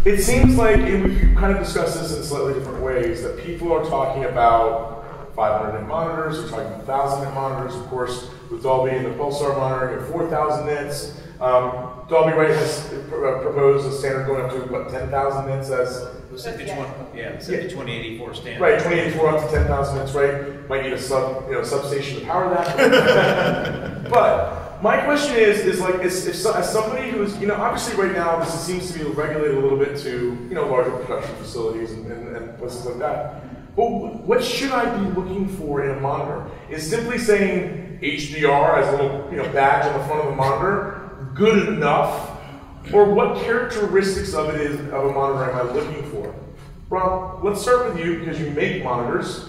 It seems like, and we've kind of discussed this in slightly different ways, that people are talking about 500 nit monitors, they're talking about 1,000 nit monitors, of course, with Dolby and the Pulsar monitor, you have 4,000 nits. Dolby has proposed a standard going up to, what, 10,000 nits as? Set to 2084 standard. Right, 2084 up to 10,000 nits, right? Might need a substation to power that. But my question is like, as somebody who's, obviously right now this seems to be regulated a little bit to, larger production facilities and places like that. But what should I be looking for in a monitor? Is simply saying HDR as a little, badge on the front of the monitor good enough? Or what characteristics of a monitor am I looking for? Rob, let's start with you because you make monitors.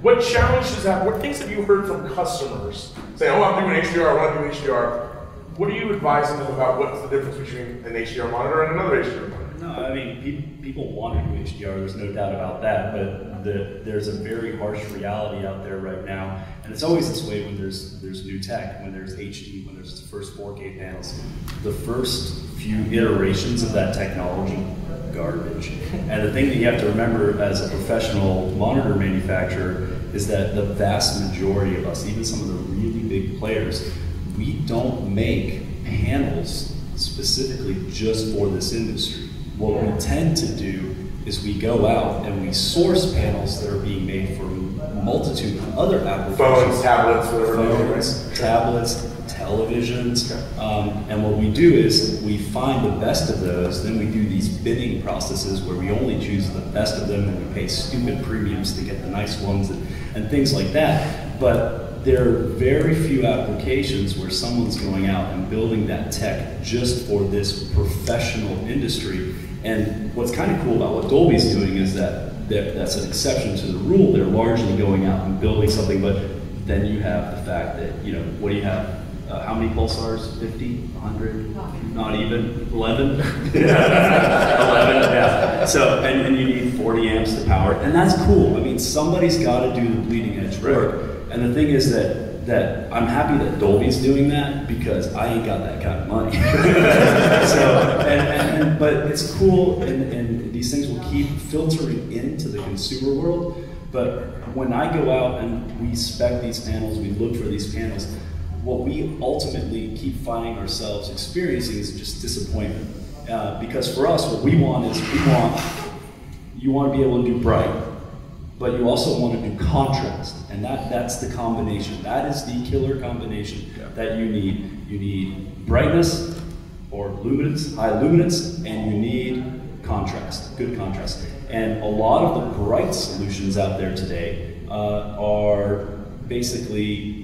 What challenges what things have you heard from customers saying, oh, I'm doing HDR, I want to do HDR? What are you advising them about what's the difference between an HDR monitor and another HDR monitor? No, I mean, people want to do HDR, there's no doubt about that, but there's a very harsh reality out there right now, and it's always this way when there's new tech, when there's HD, when there's the first 4K panels. The first few iterations of that technology, garbage. And the thing that you have to remember as a professional monitor manufacturer is that the vast majority of us, even some of the really big players, we don't make panels specifically just for this industry. What we tend to do is we go out and we source panels that are being made for a multitude of other applications. Phones, tablets, whatever. Phones, tablets, televisions, and what we do is we find the best of those, then we do these bidding processes where we only choose the best of them and we pay stupid premiums to get the nice ones and things like that. But there are very few applications where someone's going out and building that tech just for this professional industry. And what's kind of cool about what Dolby's doing is that's an exception to the rule. They're largely going out and building something, but then you have the fact that, what do you have? How many pulsars? 50? 100? Not even? 11? 11, yeah. So, and you need 40 amps to power it, and that's cool. I mean, somebody's got to do the bleeding edge work. And the thing is that I'm happy that Dolby's doing that because I ain't got that kind of money. But it's cool, and these things will keep filtering into the consumer world. But when I go out and we spec these panels, we look for these panels, what we ultimately keep finding ourselves experiencing is just disappointment. Because for us, what we want is, you want to be able to do bright, but you also want to do contrast, and that's the combination. That is the killer combination that you need. You need brightness or luminance, high luminance, and you need contrast, good contrast. And a lot of the bright solutions out there today are basically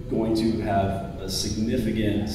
going to have a significant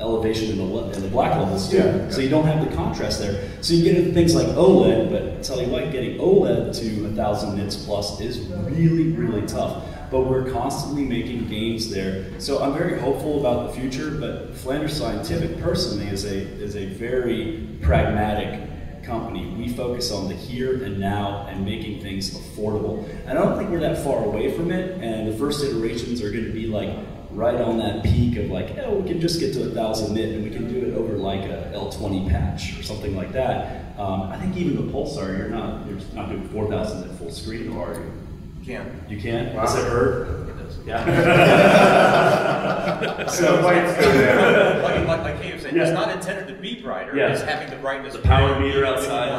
elevation in the black levels too. So you don't have the contrast there. So you get into things like OLED, but I tell you what, getting OLED to 1,000 nits plus is really, really tough. But we're constantly making gains there. So I'm very hopeful about the future, but Flanders Scientific personally is a very pragmatic company. We focus on the here and now and making things affordable. And I don't think we're that far away from it, and the first iterations are going to be like right on that peak of like, oh, we can just get to 1,000 nit and we can do it over like a L20 patch or something like that. I think even the Pulsar, you're not doing 4,000 nit full screen, or are you? You can. You can? Wow. Does it hurt? It does. Yeah. So lights go down. Like Kay was saying, it's not intended to be brighter. Yeah. It's having the brightness. The power meter outside.